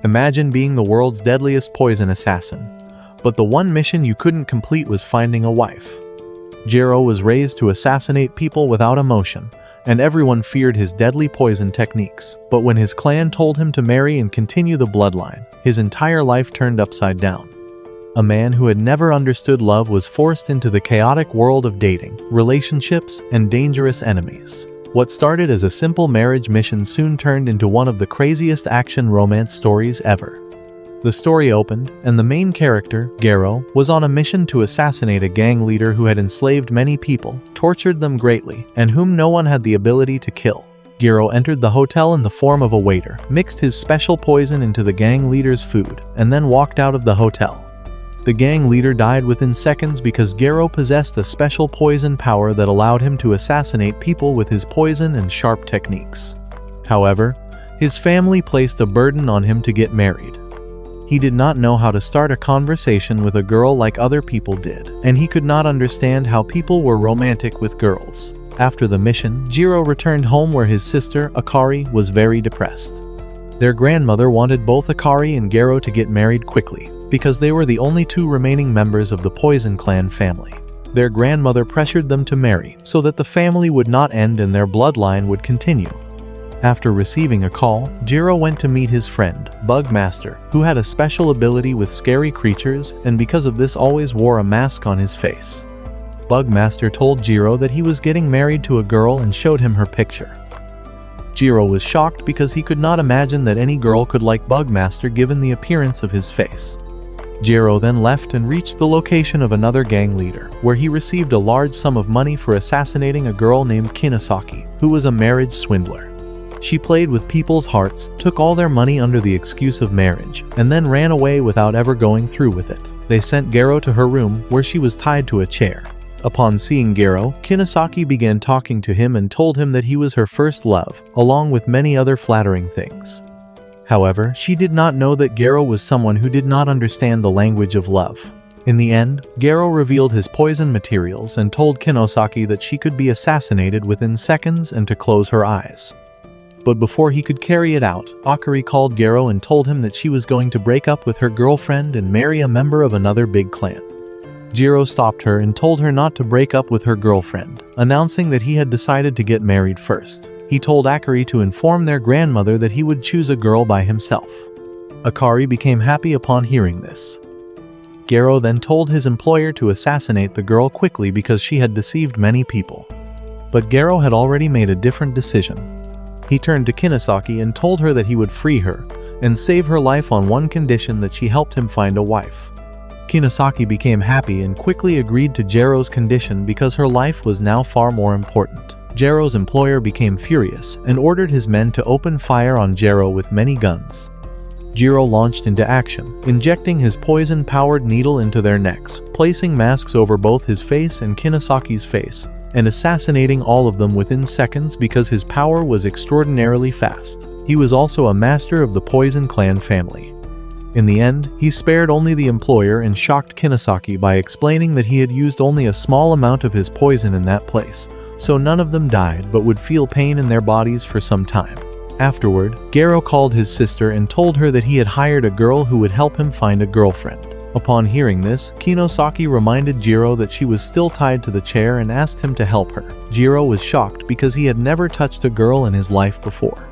Imagine being the world's deadliest poison assassin. But the one mission you couldn't complete was finding a wife. Gero was raised to assassinate people without emotion, and everyone feared his deadly poison techniques. But when his clan told him to marry and continue the bloodline, his entire life turned upside down. A man who had never understood love was forced into the chaotic world of dating, relationships, and dangerous enemies. What started as a simple marriage mission soon turned into one of the craziest action romance stories ever. The story opened, and the main character, Gero, was on a mission to assassinate a gang leader who had enslaved many people, tortured them greatly, and whom no one had the ability to kill. Gero entered the hotel in the form of a waiter, mixed his special poison into the gang leader's food, and then walked out of the hotel. The gang leader died within seconds because Gero possessed a special poison power that allowed him to assassinate people with his poison and sharp techniques. However, his family placed a burden on him to get married. He did not know how to start a conversation with a girl like other people did, and he could not understand how people were romantic with girls. After the mission, Gero returned home where his sister, Akari, was very depressed. Their grandmother wanted both Akari and Gero to get married quickly, because they were the only two remaining members of the Poison Clan family. Their grandmother pressured them to marry, so that the family would not end and their bloodline would continue. After receiving a call, Gero went to meet his friend, Bugmaster, who had a special ability with scary creatures and because of this always wore a mask on his face. Bugmaster told Gero that he was getting married to a girl and showed him her picture. Gero was shocked because he could not imagine that any girl could like Bugmaster given the appearance of his face. Gero then left and reached the location of another gang leader, where he received a large sum of money for assassinating a girl named Kinosaki, who was a marriage swindler. She played with people's hearts, took all their money under the excuse of marriage, and then ran away without ever going through with it. They sent Gero to her room, where she was tied to a chair. Upon seeing Gero, Kinosaki began talking to him and told him that he was her first love, along with many other flattering things. However, she did not know that Gero was someone who did not understand the language of love. In the end, Gero revealed his poison materials and told Kinosaki that she could be assassinated within seconds and to close her eyes. But before he could carry it out, Akari called Gero and told him that she was going to break up with her girlfriend and marry a member of another big clan. Gero stopped her and told her not to break up with her girlfriend, announcing that he had decided to get married first. He told Akari to inform their grandmother that he would choose a girl by himself. Akari became happy upon hearing this. Gero then told his employer to assassinate the girl quickly because she had deceived many people. But Gero had already made a different decision. He turned to Kinosaki and told her that he would free her and save her life on one condition: that she helped him find a wife. Kinosaki became happy and quickly agreed to Gero's condition because her life was now far more important. Gero's employer became furious and ordered his men to open fire on Gero with many guns. Gero launched into action, injecting his poison-powered needle into their necks, placing masks over both his face and Kinosaki's face, and assassinating all of them within seconds because his power was extraordinarily fast. He was also a master of the Poison Clan family. In the end, he spared only the employer and shocked Kinosaki by explaining that he had used only a small amount of his poison in that place, so none of them died but would feel pain in their bodies for some time. Afterward, Gero called his sister and told her that he had hired a girl who would help him find a girlfriend. Upon hearing this, Kinosaki reminded Gero that she was still tied to the chair and asked him to help her. Gero was shocked because he had never touched a girl in his life before.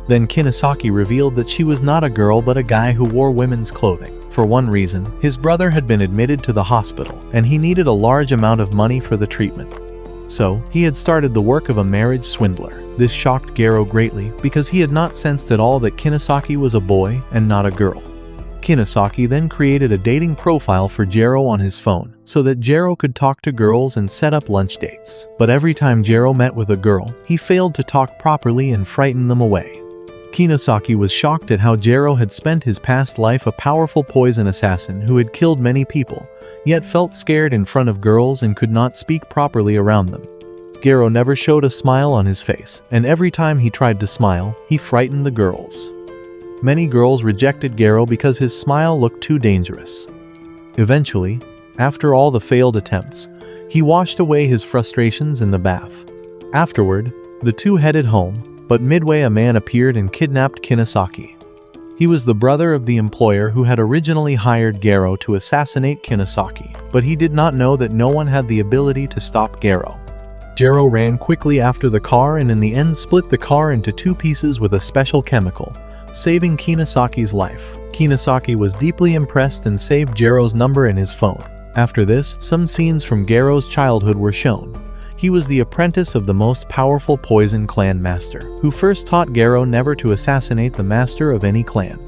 Then Kinosaki revealed that she was not a girl but a guy who wore women's clothing. For one reason, his brother had been admitted to the hospital, and he needed a large amount of money for the treatment. So, he had started the work of a marriage swindler. This shocked Gero greatly because he had not sensed at all that Kinosaki was a boy and not a girl. Kinosaki then created a dating profile for Gero on his phone so that Gero could talk to girls and set up lunch dates. But every time Gero met with a girl, he failed to talk properly and frightened them away. Kinosaki was shocked at how Gero had spent his past life a powerful poison assassin who had killed many people, yet felt scared in front of girls and could not speak properly around them. Gero never showed a smile on his face, and every time he tried to smile, he frightened the girls. Many girls rejected Gero because his smile looked too dangerous. Eventually, after all the failed attempts, he washed away his frustrations in the bath. Afterward, the two headed home, but midway a man appeared and kidnapped Kinosaki. He was the brother of the employer who had originally hired Gero to assassinate Kinosaki, but he did not know that no one had the ability to stop Gero. Gero ran quickly after the car and in the end split the car into 2 pieces with a special chemical, saving Kinosaki's life. Kinosaki was deeply impressed and saved Gero's number in his phone. After this, some scenes from Gero's childhood were shown. He was the apprentice of the most powerful poison clan master, who first taught Gero never to assassinate the master of any clan.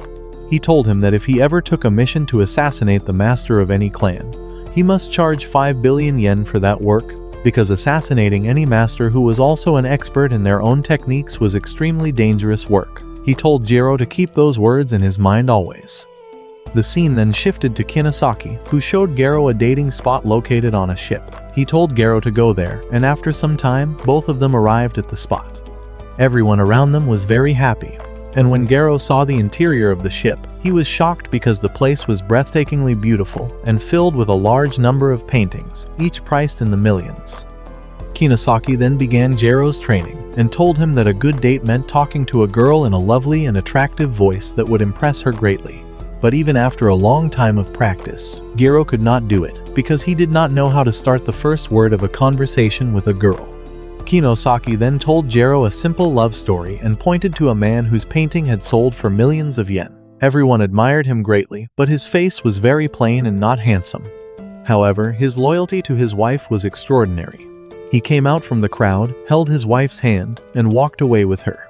He told him that if he ever took a mission to assassinate the master of any clan, he must charge 5 billion yen for that work, because assassinating any master who was also an expert in their own techniques was extremely dangerous work. He told Gero to keep those words in his mind always. The scene then shifted to Kinosaki, who showed Gero a dating spot located on a ship. He told Gero to go there, and after some time, both of them arrived at the spot. Everyone around them was very happy, and when Gero saw the interior of the ship, he was shocked because the place was breathtakingly beautiful and filled with a large number of paintings, each priced in the millions. Kinosaki then began Gero's training and told him that a good date meant talking to a girl in a lovely and attractive voice that would impress her greatly. But even after a long time of practice, Gero could not do it because he did not know how to start the first word of a conversation with a girl. Kinosaki then told Gero a simple love story and pointed to a man whose painting had sold for millions of yen. Everyone admired him greatly, but his face was very plain and not handsome. However, his loyalty to his wife was extraordinary. He came out from the crowd, held his wife's hand, and walked away with her.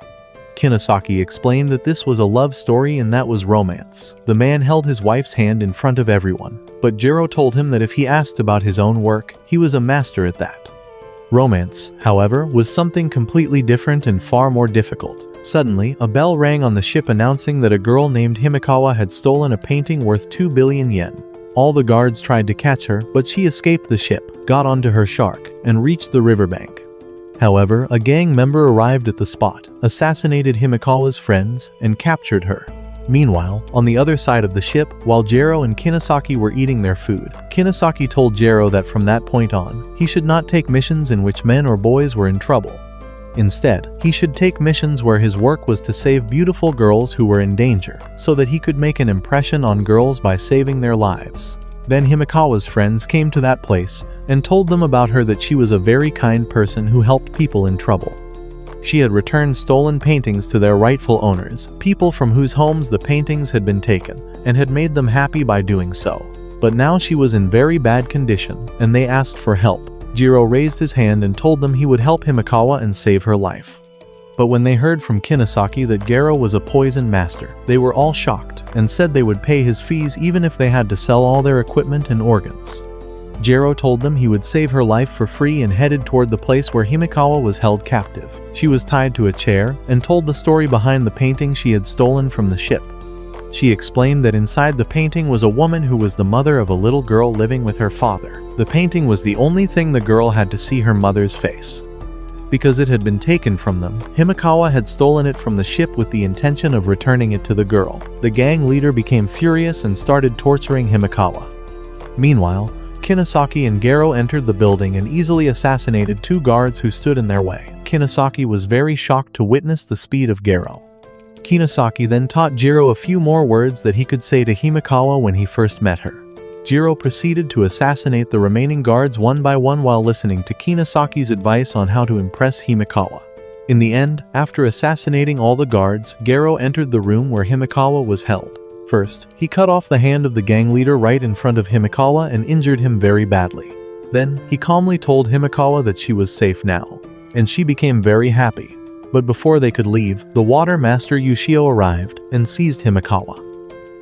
Kinosaki explained that this was a love story and that was romance. The man held his wife's hand in front of everyone, but Gero told him that if he asked about his own work, he was a master at that. Romance, however, was something completely different and far more difficult. Suddenly, a bell rang on the ship announcing that a girl named Himekawa had stolen a painting worth 2 billion yen. All the guards tried to catch her, but she escaped the ship, got onto her shark, and reached the riverbank. However, a gang member arrived at the spot, assassinated Himekawa's friends, and captured her. Meanwhile, on the other side of the ship, while Gero and Kinosaki were eating their food, Kinosaki told Gero that from that point on, he should not take missions in which men or boys were in trouble. Instead, he should take missions where his work was to save beautiful girls who were in danger, so that he could make an impression on girls by saving their lives. Then Himekawa's friends came to that place and told them about her, that she was a very kind person who helped people in trouble. She had returned stolen paintings to their rightful owners, people from whose homes the paintings had been taken, and had made them happy by doing so. But now she was in very bad condition, and they asked for help. Gero raised his hand and told them he would help Himekawa and save her life. But when they heard from Kinosaki that Gero was a poison master, they were all shocked and said they would pay his fees even if they had to sell all their equipment and organs. Gero told them he would save her life for free and headed toward the place where Himekawa was held captive. She was tied to a chair and told the story behind the painting she had stolen from the ship. She explained that inside the painting was a woman who was the mother of a little girl living with her father. The painting was the only thing the girl had to see her mother's face. Because it had been taken from them, Himekawa had stolen it from the ship with the intention of returning it to the girl. The gang leader became furious and started torturing Himekawa. Meanwhile, Kinosaki and Gero entered the building and easily assassinated 2 guards who stood in their way. Kinosaki was very shocked to witness the speed of Gero. Kinosaki then taught Gero a few more words that he could say to Himekawa when he first met her. Gero proceeded to assassinate the remaining guards one by one while listening to Kinosaki's advice on how to impress Himekawa. In the end, after assassinating all the guards, Gero entered the room where Himekawa was held. First, he cut off the hand of the gang leader right in front of Himekawa and injured him very badly. Then, he calmly told Himekawa that she was safe now, and she became very happy. But before they could leave, the water master Yushio arrived and seized Himekawa.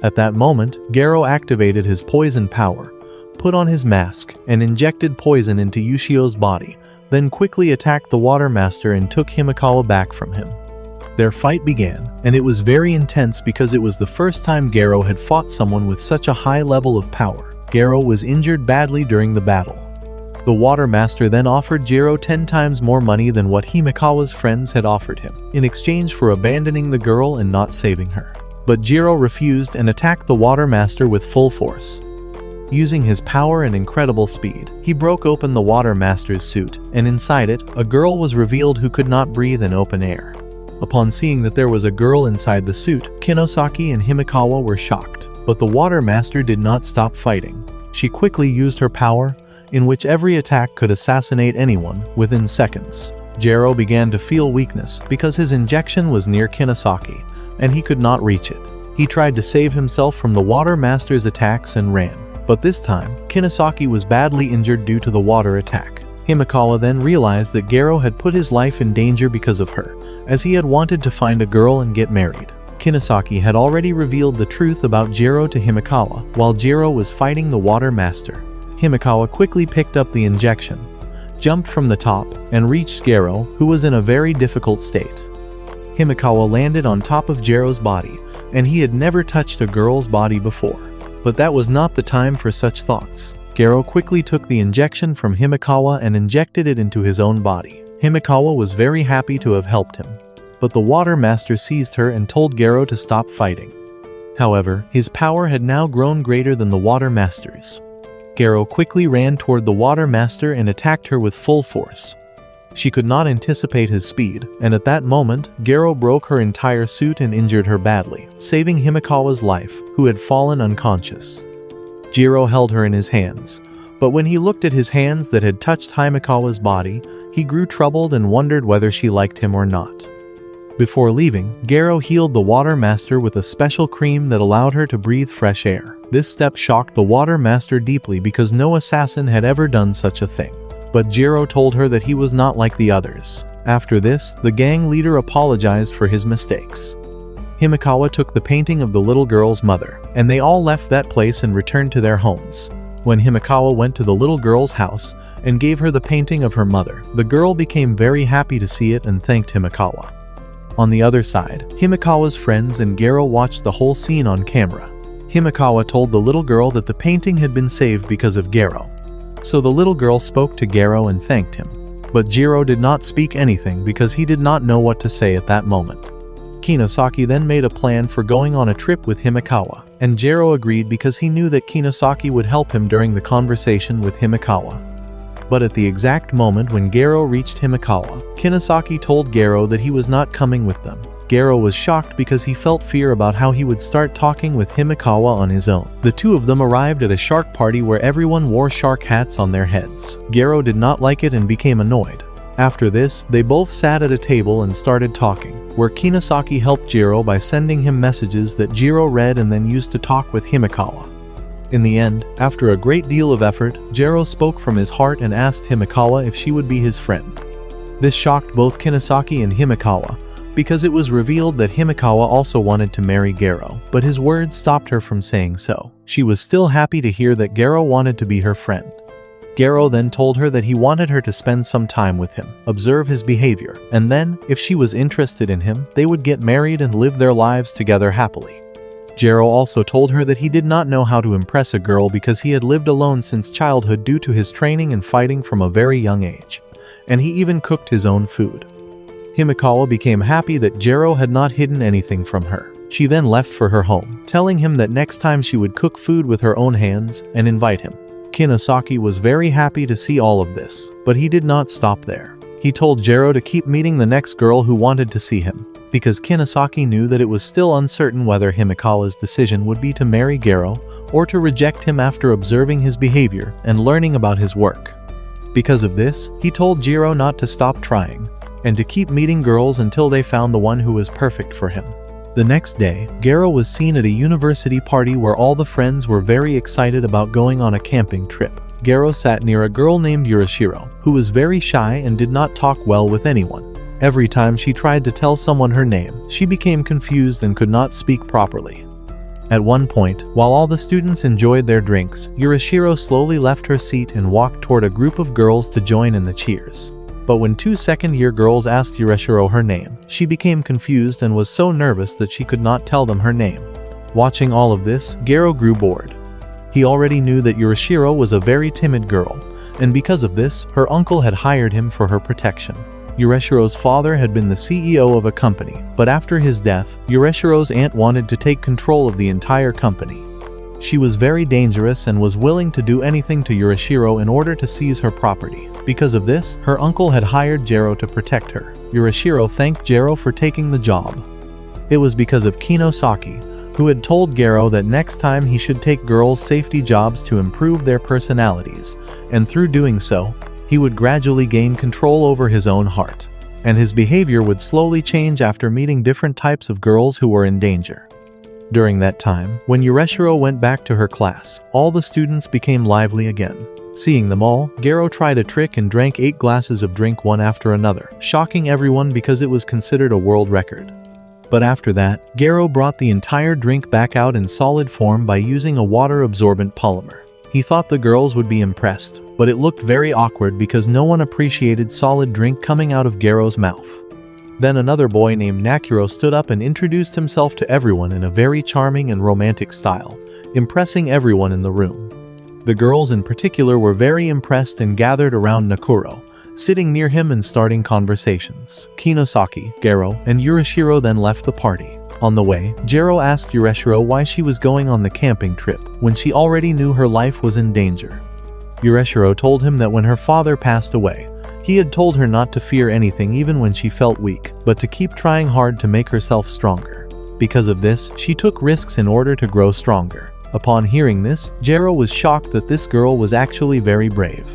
At that moment, Gero activated his poison power, put on his mask, and injected poison into Yushio's body, then quickly attacked the water master and took Himekawa back from him. Their fight began, and it was very intense because it was the first time Gero had fought someone with such a high level of power. Gero was injured badly during the battle. The water master then offered Gero 10 times more money than what Himekawa's friends had offered him, in exchange for abandoning the girl and not saving her. But Gero refused and attacked the water master with full force. Using his power and incredible speed, he broke open the water master's suit, and inside it, a girl was revealed who could not breathe in open air. Upon seeing that there was a girl inside the suit, Kinosaki and Himekawa were shocked. But the Water Master did not stop fighting. She quickly used her power, in which every attack could assassinate anyone within seconds. Gero began to feel weakness because his injection was near Kinosaki, and he could not reach it. He tried to save himself from the Water Master's attacks and ran. But this time, Kinosaki was badly injured due to the water attack. Himekawa then realized that Gero had put his life in danger because of her, as he had wanted to find a girl and get married. Kinosaki had already revealed the truth about Gero to Himekawa while Gero was fighting the Water Master. Himekawa quickly picked up the injection, jumped from the top, and reached Gero, who was in a very difficult state. Himekawa landed on top of Gero's body, and he had never touched a girl's body before. But that was not the time for such thoughts. Gero quickly took the injection from Himekawa and injected it into his own body. Himekawa was very happy to have helped him. But the Water Master seized her and told Gero to stop fighting. However, his power had now grown greater than the Water Master's. Gero quickly ran toward the Water Master and attacked her with full force. She could not anticipate his speed, and at that moment, Gero broke her entire suit and injured her badly, saving Himekawa's life, who had fallen unconscious. Gero held her in his hands, but when he looked at his hands that had touched Himekawa's body, he grew troubled and wondered whether she liked him or not. Before leaving, Gero healed the Water Master with a special cream that allowed her to breathe fresh air. This step shocked the Water Master deeply because no assassin had ever done such a thing. But Gero told her that he was not like the others. After this, the gang leader apologized for his mistakes. Himekawa took the painting of the little girl's mother, and they all left that place and returned to their homes. When Himekawa went to the little girl's house and gave her the painting of her mother, the girl became very happy to see it and thanked Himekawa. On the other side, Himekawa's friends and Gero watched the whole scene on camera. Himekawa told the little girl that the painting had been saved because of Gero. So the little girl spoke to Gero and thanked him. But Gero did not speak anything because he did not know what to say at that moment. Kinosaki then made a plan for going on a trip with Himekawa, and Gero agreed because he knew that Kinosaki would help him during the conversation with Himekawa. But at the exact moment when Gero reached Himekawa, Kinosaki told Gero that he was not coming with them. Gero was shocked because he felt fear about how he would start talking with Himekawa on his own. The two of them arrived at a shark party where everyone wore shark hats on their heads. Gero did not like it and became annoyed. After this, they both sat at a table and started talking, where Kinosaki helped Gero by sending him messages that Gero read and then used to talk with Himekawa. In the end, after a great deal of effort, Gero spoke from his heart and asked Himekawa if she would be his friend. This shocked both Kinosaki and Himekawa, because it was revealed that Himekawa also wanted to marry Gero, but his words stopped her from saying so. She was still happy to hear that Gero wanted to be her friend. Gero then told her that he wanted her to spend some time with him, observe his behavior, and then, if she was interested in him, they would get married and live their lives together happily. Gero also told her that he did not know how to impress a girl because he had lived alone since childhood due to his training and fighting from a very young age, and he even cooked his own food. Himekawa became happy that Gero had not hidden anything from her. She then left for her home, telling him that next time she would cook food with her own hands and invite him. Kinosaki was very happy to see all of this, but he did not stop there. He told Gero to keep meeting the next girl who wanted to see him, because Kinosaki knew that it was still uncertain whether Himekawa's decision would be to marry Gero or to reject him after observing his behavior and learning about his work. Because of this, he told Gero not to stop trying, and to keep meeting girls until they found the one who was perfect for him. The next day, Gero was seen at a university party where all the friends were very excited about going on a camping trip. Gero sat near a girl named Yurishiro, who was very shy and did not talk well with anyone. Every time she tried to tell someone her name, she became confused and could not speak properly. At one point, while all the students enjoyed their drinks, Yurishiro slowly left her seat and walked toward a group of girls to join in the cheers. But when two second-year girls asked Yurishiro her name, she became confused and was so nervous that she could not tell them her name. Watching all of this, Gero grew bored. He already knew that Yurishiro was a very timid girl, and because of this, her uncle had hired him for her protection. Yurishiro's father had been the CEO of a company, but after his death, Yurishiro's aunt wanted to take control of the entire company. She was very dangerous and was willing to do anything to Yurishiro in order to seize her property. Because of this, her uncle had hired Gero to protect her. Yurishiro thanked Gero for taking the job. It was because of Kinosaki, who had told Gero that next time he should take girls' safety jobs to improve their personalities, and through doing so, he would gradually gain control over his own heart, and his behavior would slowly change after meeting different types of girls who were in danger. During that time, when Yurishiro went back to her class, all the students became lively again. Seeing them all, Gero tried a trick and drank 8 glasses of drink one after another, shocking everyone because it was considered a world record. But after that, Gero brought the entire drink back out in solid form by using a water-absorbent polymer. He thought the girls would be impressed, but it looked very awkward because no one appreciated solid drink coming out of Gero's mouth. Then another boy named Nakuro stood up and introduced himself to everyone in a very charming and romantic style, impressing everyone in the room. The girls in particular were very impressed and gathered around Nakuro, sitting near him and starting conversations. Kinosaki, Gero, and Yurishiro then left the party. On the way, Gero asked Yurishiro why she was going on the camping trip when she already knew her life was in danger. Yurishiro told him that when her father passed away, he had told her not to fear anything even when she felt weak, but to keep trying hard to make herself stronger. Because of this, she took risks in order to grow stronger. Upon hearing this, Gero was shocked that this girl was actually very brave.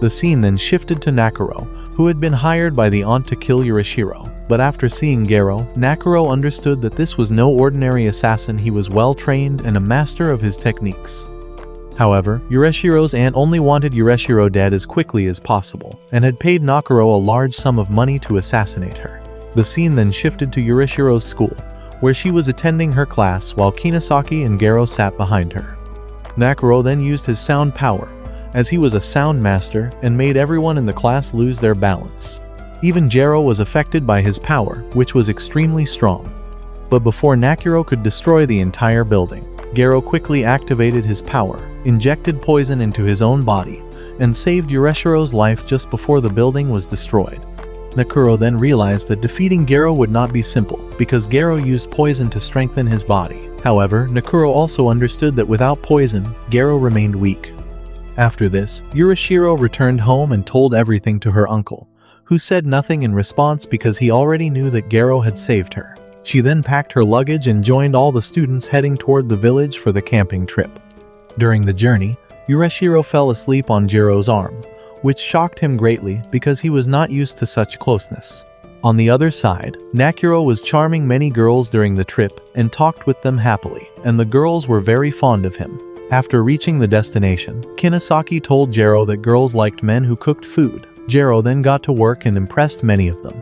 The scene then shifted to Nakuro, who had been hired by the aunt to kill Yurishiro. But after seeing Gero, Nakuro understood that this was no ordinary assassin. He was well trained and a master of his techniques. However, Yurishiro's aunt only wanted Yurishiro dead as quickly as possible, and had paid Nakuro a large sum of money to assassinate her. The scene then shifted to Yurishiro's school, where she was attending her class while Kinosaki and Gero sat behind her. Nakuro then used his sound power, as he was a sound master, and made everyone in the class lose their balance. Even Gero was affected by his power, which was extremely strong. But before Nakuro could destroy the entire building, Gero quickly activated his power, injected poison into his own body, and saved Yurishiro's life just before the building was destroyed. Nakuro then realized that defeating Gero would not be simple, because Gero used poison to strengthen his body. However, Nakuro also understood that without poison, Gero remained weak. After this, Yurishiro returned home and told everything to her uncle, who said nothing in response because he already knew that Gero had saved her. She then packed her luggage and joined all the students heading toward the village for the camping trip. During the journey, Yurishiro fell asleep on Gero's arm, which shocked him greatly because he was not used to such closeness. On the other side, Nakuro was charming many girls during the trip and talked with them happily, and the girls were very fond of him. After reaching the destination, Kinosaki told Gero that girls liked men who cooked food. Gero then got to work and impressed many of them.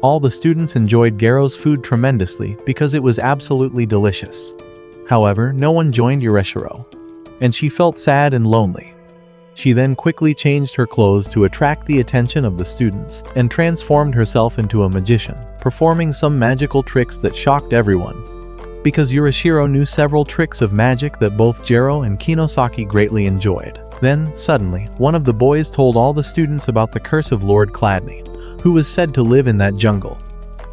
All the students enjoyed Gero's food tremendously because it was absolutely delicious. However, no one joined Yurishiro, and she felt sad and lonely. She then quickly changed her clothes to attract the attention of the students and transformed herself into a magician, performing some magical tricks that shocked everyone. Because Yurishiro knew several tricks of magic that both Gero and Kinosaki greatly enjoyed. Then, suddenly, one of the boys told all the students about the curse of Lord Chladni, who was said to live in that jungle.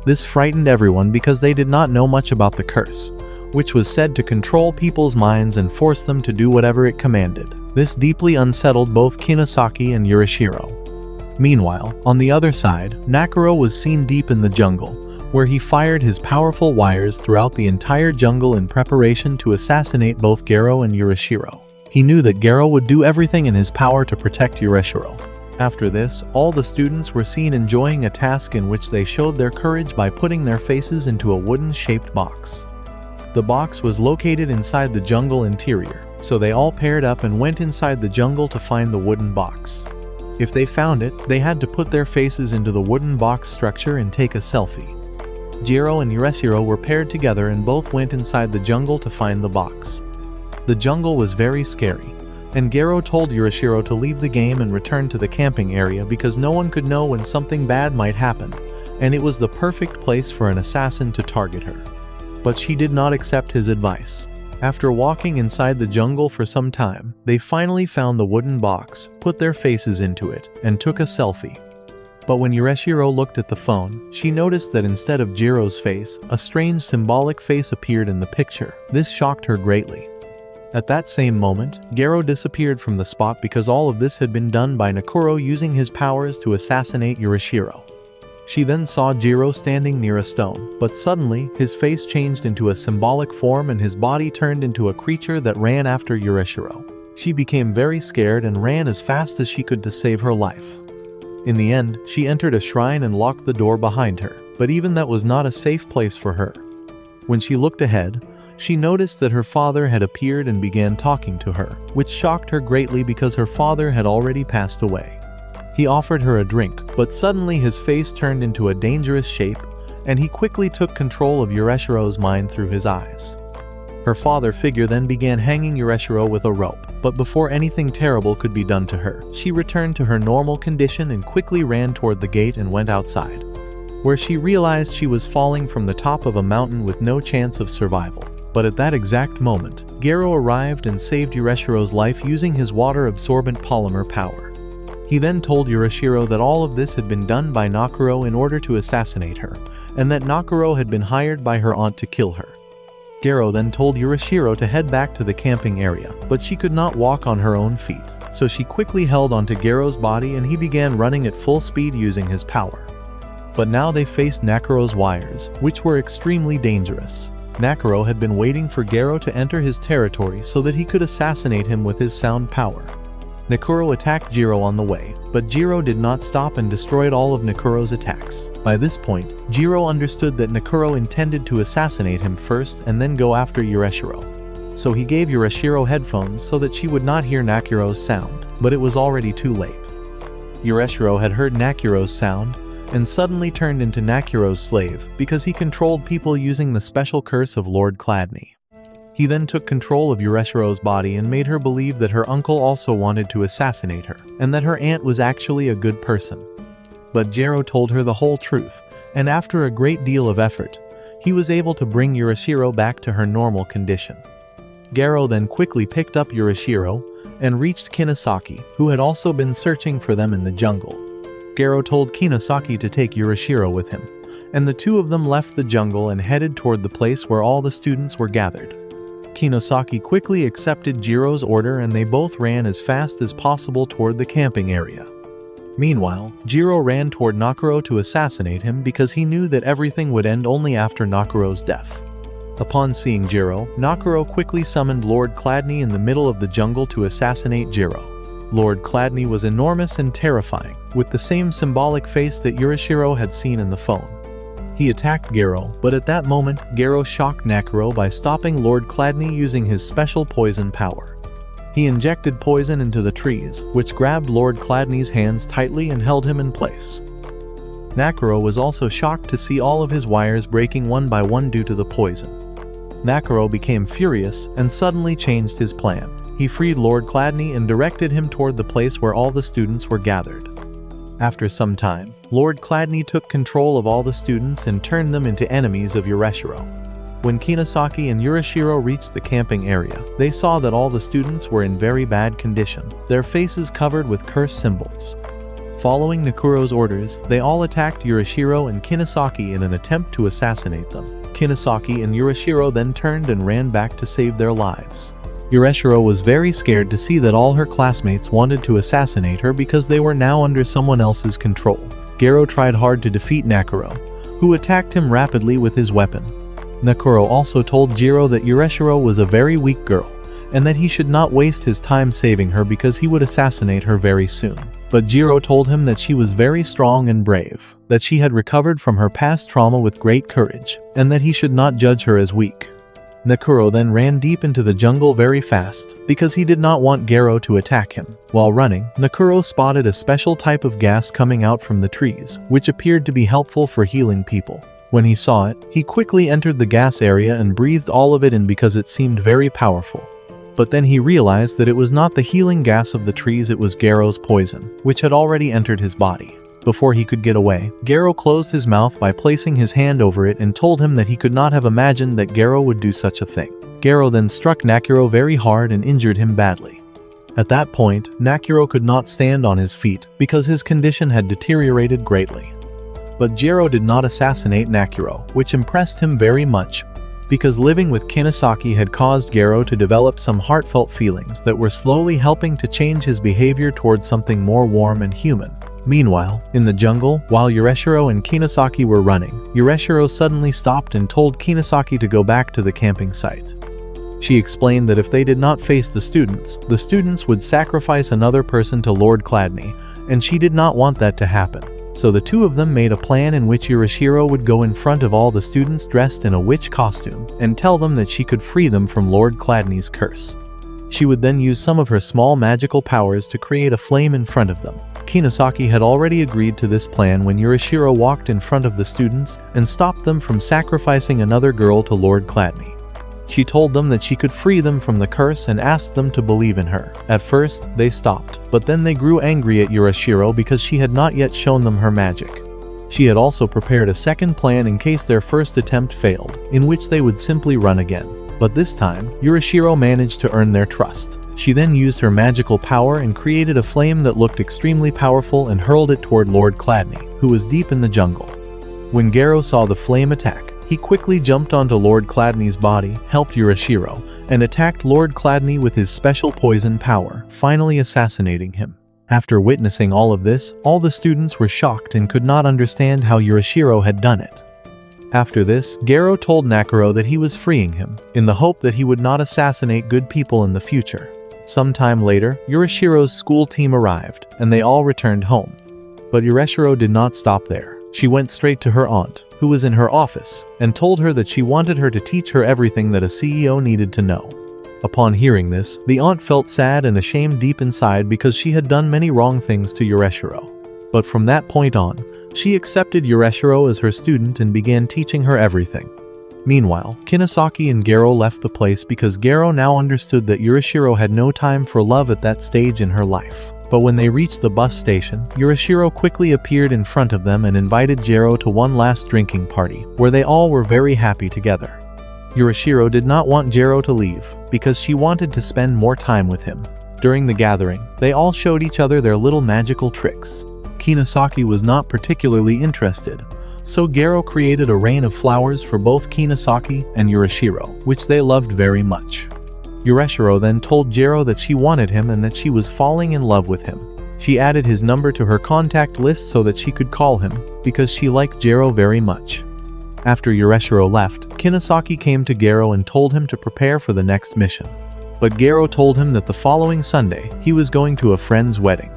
This frightened everyone because they did not know much about the curse, which was said to control people's minds and force them to do whatever it commanded. This deeply unsettled both Kinosaki and Yurishiro. Meanwhile, on the other side, Nakuro was seen deep in the jungle, where he fired his powerful wires throughout the entire jungle in preparation to assassinate both Gero and Yurishiro. He knew that Gero would do everything in his power to protect Yurishiro. After this, all the students were seen enjoying a task in which they showed their courage by putting their faces into a wooden-shaped box. The box was located inside the jungle interior, so they all paired up and went inside the jungle to find the wooden box. If they found it, they had to put their faces into the wooden box structure and take a selfie. Gero and Yurishiro were paired together and both went inside the jungle to find the box. The jungle was very scary, and Gero told Yurishiro to leave the game and return to the camping area because no one could know when something bad might happen, and it was the perfect place for an assassin to target her. But she did not accept his advice. After walking inside the jungle for some time, they finally found the wooden box, put their faces into it, and took a selfie. But when Yurishiro looked at the phone, she noticed that instead of Gero's face, a strange symbolic face appeared in the picture. This shocked her greatly. At that same moment, Gero disappeared from the spot because all of this had been done by Nakuro using his powers to assassinate Yurishiro. She then saw Gero standing near a stone, but suddenly, his face changed into a symbolic form and his body turned into a creature that ran after Yureshiro. She became very scared and ran as fast as she could to save her life. In the end, she entered a shrine and locked the door behind her, but even that was not a safe place for her. When she looked ahead, she noticed that her father had appeared and began talking to her, which shocked her greatly because her father had already passed away. He offered her a drink, but suddenly his face turned into a dangerous shape, and he quickly took control of Yureshiro's mind through his eyes. Her father figure then began hanging Yureshiro with a rope, but before anything terrible could be done to her, she returned to her normal condition and quickly ran toward the gate and went outside, where she realized she was falling from the top of a mountain with no chance of survival. But at that exact moment, Gero arrived and saved Yureshiro's life using his water-absorbent polymer power. He then told Yureshiro that all of this had been done by Nakuro in order to assassinate her, and that Nakuro had been hired by her aunt to kill her. Gero then told Yureshiro to head back to the camping area, but she could not walk on her own feet, so she quickly held onto Gero's body and he began running at full speed using his power. But now they faced Nakuro's wires, which were extremely dangerous. Nakuro had been waiting for Gero to enter his territory so that he could assassinate him with his sound power. Nakuro attacked Gero on the way, but Gero did not stop and destroyed all of Nakuro's attacks. By this point, Gero understood that Nakuro intended to assassinate him first and then go after Yureshiro. So he gave Yureshiro headphones so that she would not hear Nakuro's sound, but it was already too late. Yureshiro had heard Nakuro's sound and suddenly turned into Nakuro's slave because he controlled people using the special curse of Lord Chladni. He then took control of Yureshiro's body and made her believe that her uncle also wanted to assassinate her, and that her aunt was actually a good person. But Gero told her the whole truth, and after a great deal of effort, he was able to bring Yureshiro back to her normal condition. Gero then quickly picked up Yureshiro and reached Kinosaki, who had also been searching for them in the jungle. Gero told Kinosaki to take Yureshiro with him, and the two of them left the jungle and headed toward the place where all the students were gathered. Kinosaki quickly accepted Gero's order and they both ran as fast as possible toward the camping area. Meanwhile, Gero ran toward Nakuro to assassinate him because he knew that everything would end only after Nakuro's death. Upon seeing Gero, Nakuro quickly summoned Lord Chladni in the middle of the jungle to assassinate Gero. Lord Chladni was enormous and terrifying, with the same symbolic face that Yureshiro had seen in the phone. He attacked Gero, but at that moment, Gero shocked Nakuro by stopping Lord Chladni using his special poison power. He injected poison into the trees, which grabbed Lord Chladni's hands tightly and held him in place. Nakuro was also shocked to see all of his wires breaking one by one due to the poison. Nakuro became furious and suddenly changed his plan. He freed Lord Chladni and directed him toward the place where all the students were gathered. After some time, Lord Chladni took control of all the students and turned them into enemies of Yureshiro. When Kinosaki and Yureshiro reached the camping area, they saw that all the students were in very bad condition, their faces covered with curse symbols. Following Nakuro's orders, they all attacked Yureshiro and Kinosaki in an attempt to assassinate them. Kinosaki and Yureshiro then turned and ran back to save their lives. Yureshiro was very scared to see that all her classmates wanted to assassinate her because they were now under someone else's control. Gero tried hard to defeat Nakuro, who attacked him rapidly with his weapon. Nakuro also told Gero that Yureshiro was a very weak girl, and that he should not waste his time saving her because he would assassinate her very soon. But Gero told him that she was very strong and brave, that she had recovered from her past trauma with great courage, and that he should not judge her as weak. Nakuro then ran deep into the jungle very fast, because he did not want Gero to attack him. While running, Nakuro spotted a special type of gas coming out from the trees, which appeared to be helpful for healing people. When he saw it, he quickly entered the gas area and breathed all of it in because it seemed very powerful. But then he realized that it was not the healing gas of the trees, it was Gero's poison, which had already entered his body. Before he could get away, Gero closed his mouth by placing his hand over it and told him that he could not have imagined that Gero would do such a thing. Gero then struck Nakuro very hard and injured him badly. At that point, Nakuro could not stand on his feet because his condition had deteriorated greatly. But Gero did not assassinate Nakuro, which impressed him very much, because living with Kinosaki had caused Gero to develop some heartfelt feelings that were slowly helping to change his behavior towards something more warm and human. Meanwhile, in the jungle, while Yureshiro and Kinosaki were running, Yureshiro suddenly stopped and told Kinosaki to go back to the camping site. She explained that if they did not face the students would sacrifice another person to Lord Chladni, and she did not want that to happen. So the two of them made a plan in which Yureshiro would go in front of all the students dressed in a witch costume and tell them that she could free them from Lord Chladni's curse. She would then use some of her small magical powers to create a flame in front of them. Kinosaki had already agreed to this plan when Yureshiro walked in front of the students and stopped them from sacrificing another girl to Lord Chladni. She told them that she could free them from the curse and asked them to believe in her. At first, they stopped, but then they grew angry at Yureshiro because she had not yet shown them her magic. She had also prepared a second plan in case their first attempt failed, in which they would simply run again. But this time, Yureshiro managed to earn their trust. She then used her magical power and created a flame that looked extremely powerful and hurled it toward Lord Chladni, who was deep in the jungle. When Gero saw the flame attack, he quickly jumped onto Lord Chladni's body, helped Yureshiro, and attacked Lord Chladni with his special poison power, finally assassinating him. After witnessing all of this, all the students were shocked and could not understand how Yureshiro had done it. After this, Gero told Nakuro that he was freeing him, in the hope that he would not assassinate good people in the future. Sometime later, Yureshiro's school team arrived, and they all returned home. But Yureshiro did not stop there. She went straight to her aunt, who was in her office, and told her that she wanted her to teach her everything that a CEO needed to know. Upon hearing this, the aunt felt sad and ashamed deep inside because she had done many wrong things to Yureshiro. But from that point on, she accepted Yureshiro as her student and began teaching her everything. Meanwhile, Kinosaki and Gero left the place because Gero now understood that Yureshiro had no time for love at that stage in her life. But when they reached the bus station, Yureshiro quickly appeared in front of them and invited Gero to one last drinking party, where they all were very happy together. Yureshiro did not want Gero to leave, because she wanted to spend more time with him. During the gathering, they all showed each other their little magical tricks. Kinosaki was not particularly interested, so Gero created a rain of flowers for both Kinosaki and Yureshiro, which they loved very much. Yureshiro then told Gero that she wanted him and that she was falling in love with him. She added his number to her contact list so that she could call him, because she liked Gero very much. After Yureshiro left, Kinosaki came to Gero and told him to prepare for the next mission. But Gero told him that the following Sunday, he was going to a friend's wedding.